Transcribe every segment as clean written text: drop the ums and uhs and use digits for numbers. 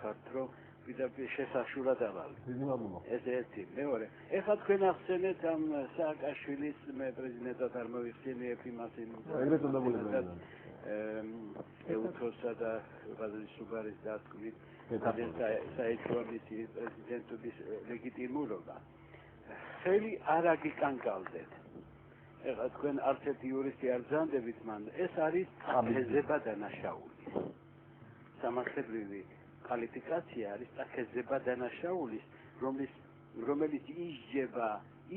ხართ, რომ პირდაპირ შესაშურად ავალ. ეს ერთი, მეორე. ეხლა თქვენ ახსენეთ ამ სააკაშვილის მე პრეზიდენტად არ მოვიხსენიებ იმას ეგრეთ უნდა მოლებია. ეუთროსა და ბაზრის სუბარის დათქმით საერთო მისიის პრეზიდენტობის ლეგიტიმურობა. ხელი არ აგიკანკალდეთ. ეხლა თქვენ არც ერთი იურისტი არ ბრძანდებით მან, ეს არის წაქეზება დანაშაულის. სამართლებრივი კვალიფიკაცია არის წაქეზება დანაშაულის, რომელიც ისჯება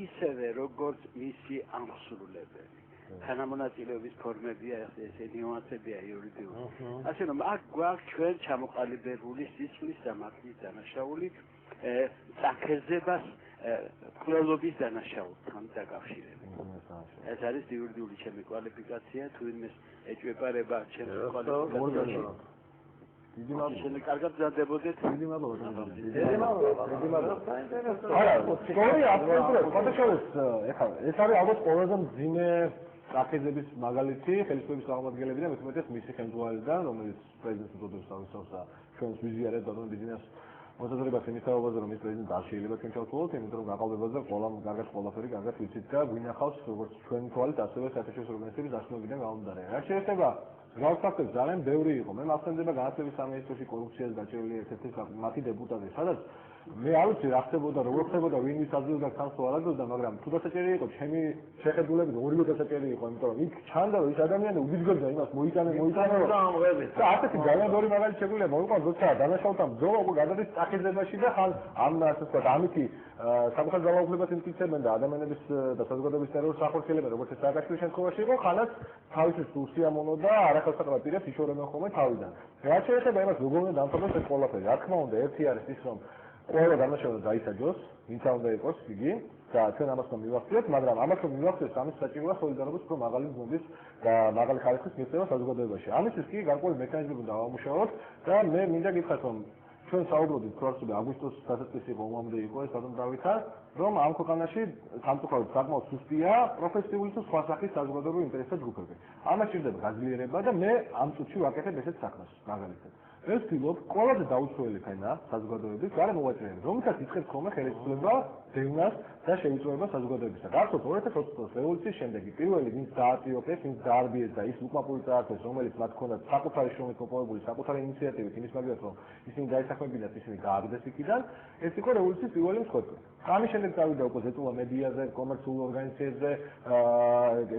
ისევე როგორც მისი აღმსრულებელი. თანამონაწილეობის ფორმებია ესე ნიუანსებია იურიდიული. ასე რომ აქ გვაქვს ჩვენ ჩამოყალიბებული სისხლის სამართლის დანაშაული წაქეზებას კვლელობის დანაშაულთან დაკავშირებით. ეს არის იურიდიული ჩემი კვალიფიკაცია, თუ იმეს ეჭვებარება ჩემს კვალიფიკაციას. დიდი მადლობა. კარგად ბრძანდებოდეთ. დიდი მადლობა. დიდი მადლობა. არა, სწორი აბსოლუტურად. გადაშალეს, ეხლა ეს არის ალბათ ყველაზე მძიმე წაქეზების მაგალითი ხელისუფლების წარმომადგენლებიდან, მithumetes მისი ხელმძღვანელიდან, რომელიც პრეზიდენტს უდოდებს თავისავს და ჩვენს ვიზიარებს და ბიზნეს მოსაზრებას იმისაუბრებს, რომ ის პრეზიდენტი არ შეიძლება ჩვენ ჩავთვალოთ, იმიტომ რომ გაყალბებაზე კარგად ყველაფერი კარგად ვიცით და გვინახავს როგორც ჩვენი თვალით, ასევე საერთაშორისო ორგანიზაციების დასკვნებიდან გამომდინარე. რაც შეეხება გრაუს ფაქტებს ძალიან ბევრი იყო. მე მახსენდება განათლების სამინისტროში კორუფციას გაჭრილი ერთ-ერთი მათი დეპუტატი, სადაც მე არ ვიცი რა ხდებოდა, როგორ ხდებოდა, ვინ ვის აძლევდა ხანს თუ არ აძლევდა, მაგრამ თუ დასაჭერი იყო, ჩემი შეხედულებით ორივე დასაჭერი იყო, იმიტომ რომ იქ ჩანდა, რომ ის ადამიანი უბიძგებდა იმას, მოიტანა და ასეთი ძალიან ბევრი მაგალითი შეგვიძლია მოვიყვანოთ, როცა დანაშაულთან ბრძოლა უკვე გადადის წაქეზებაში და ხან ამ ასე ვთქვათ, ამითი სამხედრო ძალაუფლებას იმტკიცებენ და ადამიანების და საზოგადოების ტერორს ახორციელებენ, როგორც ეს სააკაშვილის შემთხვევაში იყო, ხანაც თავისთვის უსიამოვნო და არახელსაყრელ პირებს იშორებენ ხოლმე თავიდან. რაც შეეხება იმას, როგორ უნდა დამთავრდეს ეს ყველაფერი, რა თქმა უნდა, ერთი არის ის, რომ ყველა დანაშაული დაისაჯოს, ვინც უნდა იყოს იგი და ჩვენ ამას რომ მივახციოთ, მაგრამ ამას რომ მივახციოთ, ამის საჭიროა სოლიდარობის უფრო მაღალი ზრდის და მაღალი ხარისხის მიღწევა საზოგადოებაში. ამისთვის კი გარკვეული მექანიზმები დავამუშავოთ და მე მინდა გითხრათ, რომ ჩვენ საუბრობთ პროცესზე აგვისტოს დასაწყისი იყო ომამდე იყო ეს ადამიანთან, რომ ამ ქვეყანაში სამწუხაროდ საკმაოდ სუსტია პროფესიული თუ სხვა სახის საზოგადოებრივი ინტერესთა ჯგუფები. ამას სჭირდება გაძლიერება და მე ამ წუთში ვაკეთებ ესეთ საქმეს მაგალითად. ეს ვთქვი, ყველაზე დაუცველი ფენა საზოგადოების გარემოვაჭრეები, რომელსაც იწყებს ხოლმე ხელისუფლება დევნას და შეიწყვეტება საზოგადოებისა. გახსოვთ 2020 წლის რევოლუციის შემდეგ პირველი ვინც დააწიოყეს, ვინც დაარბიეს და ის უკმაყოფილება წაართვეს, რომელიც მათ ჰქონდათ საკუთარი შრომით მოპოვებული, საკუთარი ინიციატივით, იმის მაგალითად, რომ ისინი დაისახმებინათ, ისინი გააგდეს იქიდან, ეს იყო რევოლუციის პირველი მსხვერპლი. ამის შემდეგ წავიდა უკვე ზეწოლა მედიაზე, კომერციულ ორგანიზაციებზე,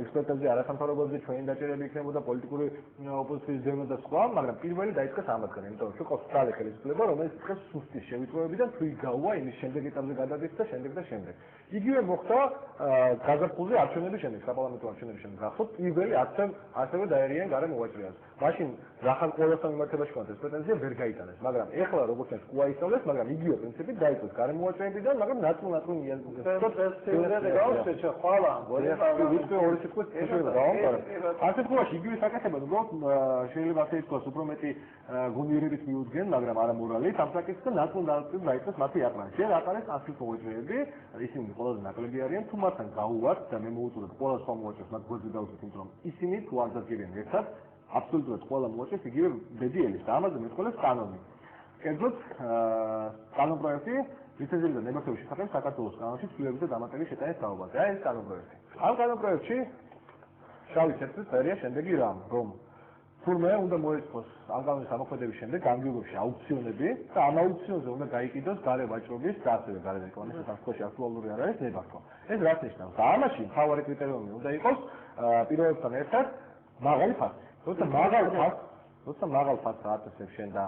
ექსპერტებზე, არასამთავრობოებზე, ჩვენი დაჭერები იქნებოდა პოლიტიკური ოპოზიციის დევნა და სხვა, მაგრამ პირველი დაიწყეს ამათგან, იმიტომ რომ შეყავს ძალე ხელისუფლება, რომელიც იწყებს სუსტის შევიწროებიდან თუ იგავა იმის შემდეგ ეტაპზე გადადის და შემდეგ და შემდეგ. იგივე მოხდა გაზაფხულზე არჩევნების შემდეგ, საპარლამენტო არჩევნების შემდეგ. გახსოვთ, პირველი ასევე დაერიან გარემოვაჭრეებს. მაშინ რახან ყველასთან მიმართებაში კონდეს პრეტენზია ვერ გაიტანეს, მაგრამ ეხლა როგორც ეს ყუა ისწავლეს, მაგრამ იგივე პრინციპით დაიწყეს გარემოვაჭრეებიდან, მაგრამ ნაწილ მიაზრდა. ასე თქოში იგივე საკითხები, რომ შეიძლება ასე ითქვას, უფრო მეტი გუნიერებით მიუძგენ, მაგრამ არა მორალით, ამ საკითხს და ნაწილ დაიწყეს მათი აყრა. შენ აყარეს ასეთ მოუჭრეები, ისინი ყველაზე ნაკლები არიან, თუ მათთან გაუვართ და მე მოვუწოდებ ყველა სხვა მოუჭრეს, მათ გვერდზე დავუწევთ, იმიტომ რომ ისინი თუ არ დადგებიან ერთად, აბსოლუტურად ყველა მოუჭრეს იგივე ბედიელის და ამაზე მეტყოლეს კანონი. კერძოდ კანონპროექტი ლიცენზიების და ნებართვების შესახებ საქართველოს კანონში ცვლილებების და დამატების შეტანის საუბარზე. აი ეს კანონპროექტი. ამ კანონპროექტში შავი ცეცხლით წერია შემდეგი რამ, რომ თურმე უნდა მოეწყოს ამ კანონის ამოქმედების შემდეგ გამგებლობაში აუქციონები და ამ აუქციონზე უნდა გაიყიდოს გარე ვაჭრობის და ასევე გარე რეკლამის საფრთხეში აქტუალური არ არის ნებართვა. ეს რაც ნიშნავს? და ამაში მთავარი კრიტერიუმი უნდა იყოს პირველებთან ერთად მაღალი ფასი. როცა მაღალ ფასს აწესებს შენ და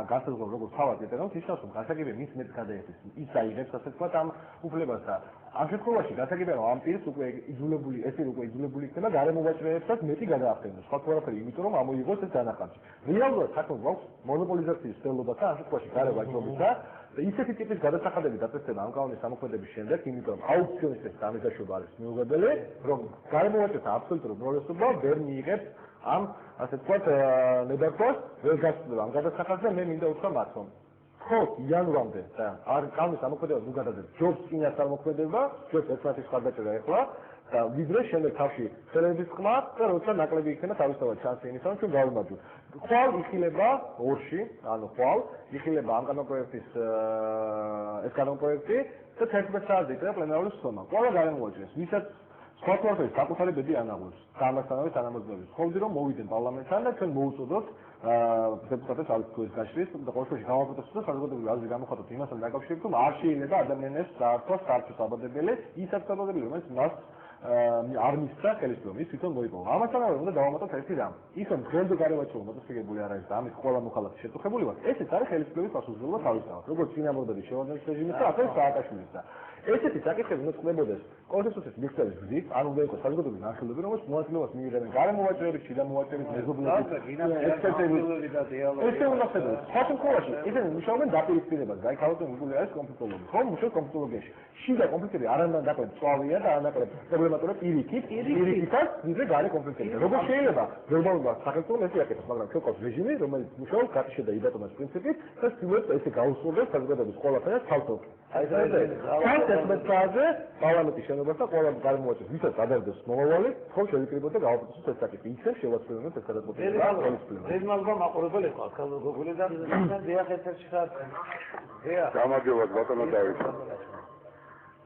განსაზღვრებ როგორც თავად კრიტერიუმს, ნიშნავს რომ გასაგებია მის მეტ გადაეცეს ის აიღებს ასე ვთქვათ ამ უფლებას და ამ შემთხვევაში გასაგებია რომ ამ პირს უკვე იძულებული იქნება გარემოვაჭრეებსაც მეტი გადაახდენოს. სხვა ყველაფერი იმიტომ რომ ამოიღოს ეს დანახარჯი. რეალურად საქმე გვაქვს მონოპოლიზაციის ცდელობასთან ამ შემთხვევაში გარე ვაჭრობისა და ისეთი ტიპის გადასახადები დაწესდება ამ კანონის ამოქმედების შემდეგ, იმიტომ რომ აუქციონისტების დამეზაშობა არის მიუღებელი, რომ გარემოვაჭრეთა აბსოლუტური უმრავლესობა ვერ მიიღებს ამ ასე ვთქვათ ნებართვას ვერ გასწრება ამ გადასახადს და მე მინდა უთხრა მათ რომ ხო იანვრამდე და არ კანონის ამოქმედება თუ გადაძებს ჯობს წინას ამოქმედება ჯობს ერთმანეთის ხარდაჭერა ეხლა და ვიდრე შემდეგ თავში ხელების ყმა და როცა ნაკლები იქნება თავისთავად ჩანსი იმისა რომ ჩვენ გავიმარჯვოთ ხვალ იხილება ორში, ანუ ხვალ იხილება ამ კანონპროექტის ეს კანონპროექტი და 11 საათზე იქნება პლენარული სხდომა. ყველა გარემოაჩენს, ვისაც სხვა თვალსაჩინო საკუთარი ბედი ანაღლებს. გამასწავლებელი თანამოძღვრების. ხოვდი რომ მოვიდნენ პარლამენტთან და ჩვენ მოუწოდოთ დეპუტატებს არის ეს გაშლის და ყოველთვის გამოფიტოს და საზოგადოებრივი აზრი გამოხატოთ იმასთან დაკავშირებით, რომ არ შეიძლება ადამიანებს დაართვას საერთო საბადებელი ის საბადებელი, რომელიც მას არ მისცა ხელისუფლება, ის თვითონ მოიპოვა. ამასთანავე უნდა დავამატოთ ერთი რამ. ის რომ დღემდე გარემოაჩენო მოტივირებული არ არის და ამის ყველა მოხალხე შეტყობილი ვარ, ესეც არის ხელისუფლების პასუხისმგებლობა თავისთავად. როგორც წინამორბედის შევარდნის რეჟიმისა, ასევე სააკაშვილისა. ესეთი საკითხები უნდა წყდებოდეს კონსტიტუციის მიღწევის გზით, ან უნდა იყოს საზოგადოების განხილვები, რომელიც მონაწილეობას მიიღებენ გარემოვაჭრებით, შიდა მოვაჭრებით, მეზობლებით, ექსპერტებით. ესე უნდა ხდებოდეს. სხვა შემთხვევაში, ისინი მუშაობენ დაპირისპირებას, გაიქალოთ მიგული არის კონფლიქტოლოგი. ხომ მუშაობენ კონფლიქტოლოგიაში. შიდა კონფლიქტები არანაირ დაკლებ წვავია და არანაირ პრობლემატურია პირიქითაც, ვიდრე გარე კონფლიქტები. როგორ შეიძლება გლობალურად სახელმწიფომ ეს იაკეთოს, მაგრამ ჩვენ ყავს რეჟიმი, რომელიც მუშაობს გატიშე და იბატონოს პრინციპით და ცდილობს ესე გაუსწორდეს საზოგადოების ყველაფერს თავსავთ. აი ეს საათზე პარლამენტის შენობასთან ყველა გარემოაჩენს, ვისაც ადარდეს მომავალი, ხომ შევიკრიბოთ და გავაკეთოთ ეს საკითხი. ისევ შევაცვლოთ ეს გადაწყვეტილება. დედმალმა მაყურებელი ყავს, ხალხოგული და დიახ ერთ-ერთი ხარ. დიახ. გამარჯობა ბატონო დავით.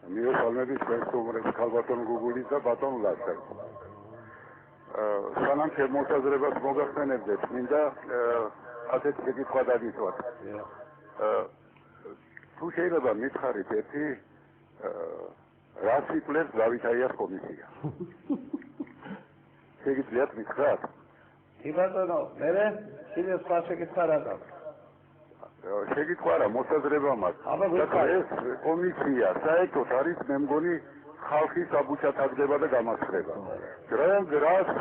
მიესალმები ჩვენს უმრებს ქალბატონ გუგულის და ბატონ ლაცას. სანამ შემოსაზრებას მოგახსენებდეთ, მინდა ასეთი შეკითხვა დაგისვათ. თუ შეიძლება მითხარით ერთი რას იკვლევს დავითაიას კომისია? შეგიძლიათ მითხრათ? კი ბატონო, მე კიდევ სხვა შეკითხვა რა გაქვს? შეკითხვა რა მოსაზრება მაქვს. ეს კომისია საერთოდ არის მე მგონი ხალხის საბუთად აგდება და გამასწრება.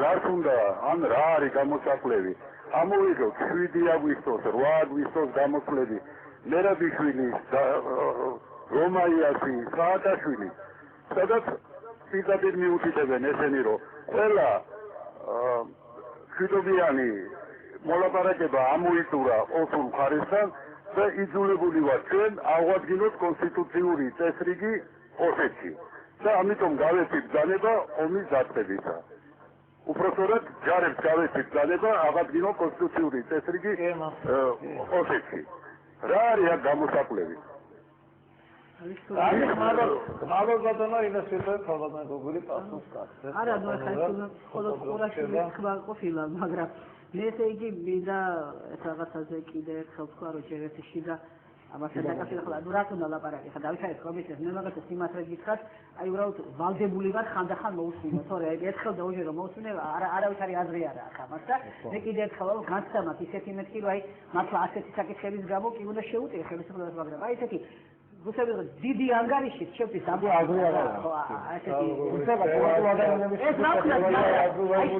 რას უნდა ან რა არის გამოსაკვლევი? ამოვიღოთ 7 აგვისტოს, 8 აგვისტოს გამოსვლები. მერაბიშვილი, რომაიასი, სააკაშვილი, სადაც პირდაპირ მიუთითებენ ესენი, რომ ყველა მშვიდობიანი მოლაპარაკება ამოიწურა ოსურ მხარესთან და იძულებული ვართ ჩვენ აღვადგინოთ კონსტიტუციური წესრიგი ოსეთში და ამიტომ გავეცით ბრძანება ომის დაწყებისა. უпростоრად ჯარებს გავეცით ბრძანება აღადგინოთ კონსტიტუციური წესრიგი ოსეთში. რა არის აქ გამოსაკვლევი? მადლობა ბატონო, ინვესტორებს ხალხთან გუგული პასუხს გასცეთ. არა, ნუ ახლა ყოველთვის თქვა ყოფილა, მაგრამ მე ესე იგი მინდა ეს რაღაცაზე კიდე ერთხელ თქვა, რომ ჯერ ერთი შიდა ამასთან დაკავშირებით, ნუ რაც უნდა ლაპარაკი, ხა დავითაიას კომისიას, მე მაგასაც იმას გითხრათ, აი უბრალოდ ვალდებული ვარ ხანდახან მოусმინო, თორე აი ერთხელ და უჯერო მოусმინე, არავის არის აზრი არა აქ ამას და მე კიდე ერთხელ განცდამათ ისეთი მეთქი, რომ აი მართლა ასეთი საკითხების გამო კი უნდა შეუტიე ხელისუფლებას, მაგრამ აი ესეთი რუსები დიდი ანგარიში შეფის აბუ აზრი არა ასეთი უცებ ეს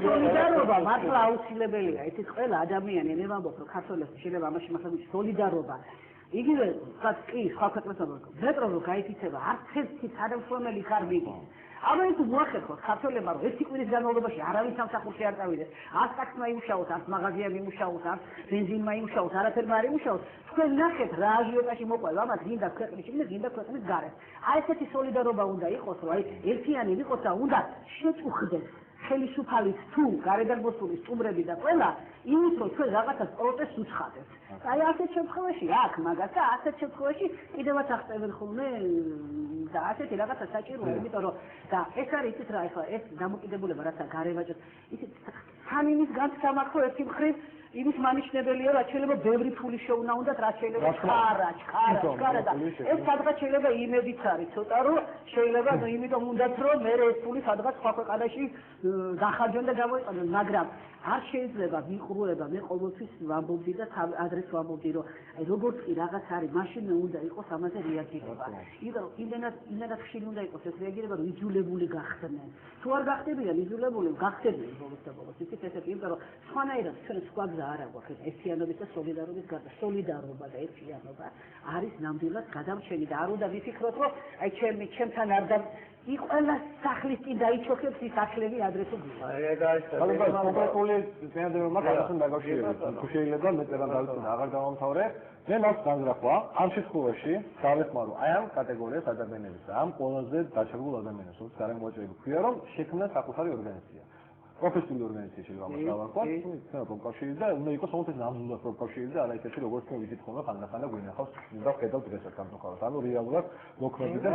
სოლიდარობა მართლა აუცილებელია იცით ყველა ადამიანი მე ვამბობ რომ ქართველებს შეიძლება ამაში მართლა სოლიდარობა იგივე თქვათ კი სხვა ქვეყნებთან მეტრო რომ გაიფიცება არც ერთი თანამშრომელი ხარ მიდის აბა ეს მოახერხოთ ქართველებმა რომ ერთი კვირის განმავლობაში არავის სამსახურში არ წავიდეს 100 ტაქსმა იმუშაოს 100 მაღაზიამ იმუშაოს 100 ბენზინმა იმუშაოს არაფერმა არ იმუშაოს თქვენ ნახეთ რა აჟიოტაჟი მოყვება ამათ გინდა ქვეყნის შიგნით გინდა ქვეყნის გარეთ აი ესეთი სოლიდარობა უნდა იყოს რომ აი ერთიანი ვიყოთ და უნდა შეწუხდეს ხელისუფალის თუ გარედან მოსული სტუმრები და ყველა იმის რომ ჩვენ რაღაცას პროტესტს უცხადეთ აი ასეთ შემთხვევაში აქ მაგას და ასეთ შემთხვევაში კიდევაც აღწევენ ხოლმე და ასეთი რაღაცა საჭიროა იმიტომ რომ და ეს არის იცით რა ეხლა ეს დამოკიდებულება რაცა გარევაჭრს იცით სამინის განსამართო ერთი მხრივ იმის მანიშნებელია რა შეიძლება ბევრი ფული შეუნა უნდათ რა შეიძლება ჩქარა და ეს სადღაც შეიძლება იმედიც არის ცოტა რომ შეიძლება ნუ იმიტომ უნდათ რომ მე ეს ფული სადღაც სხვა ქვეყანაში გახარჯონ და გამოიყენონ მაგრამ არ შეიძლება ვიყრუება მე ყოველთვის ვამბობდი და ადრეს ვამბობდი რომ აი როგორც კი რაღაც არის მაშინ უნდა იყოს ამაზე რეაგირება იმდენად ხშირი უნდა იყოს ეს რეაგირება რომ იძულებული გახდნენ თუ არ გახდებიან იძულებული გახდებიან ბოლოს და ბოლოს იცით ესეთი იმიტომ რომ სხვანაირად ჩვენ სხვა გზა არ აქვს ერთიანობის და სოლიდარობის გარდა სოლიდარობა და ერთიანობა არის ნამდვილად გადამჩენი და არ უნდა ვიფიქროთ რომ აი ჩემთან არ და იქ ყველა სახლის წინ დაიჩოქებს ის ახლები ადრე თუ გვიჩა. აი ეგ არის. ხალხო კონკრეტული წინადადება მაგასთან დაკავშირებით. თუ შეიძლება მე წერან დავიწყო აღარ დავამთავრე. მე მას განზრახვა ამ შემთხვევაში დავეხმარო აი ამ კატეგორიას ადამიანებს და ამ ყველაზე დაჩაგულ ადამიანებს, როგორც გარემოაჭრები ქვია რომ შექმნა საკუთარი ორგანიზაცია. პროფესიული ორგანიზაცია შეიძლება ამას დავარქვათ, ცნება პროფკავშირი და უნდა იყოს ოღონდ ეს ნამდვილად პროფკავშირი და არა ისეთი როგორც თქვენ ვიცით ხოლმე ხანდახან და გვინახავს და ხედავთ დღესაც გამწუხაროდ. ანუ რეალურად მოქმედი და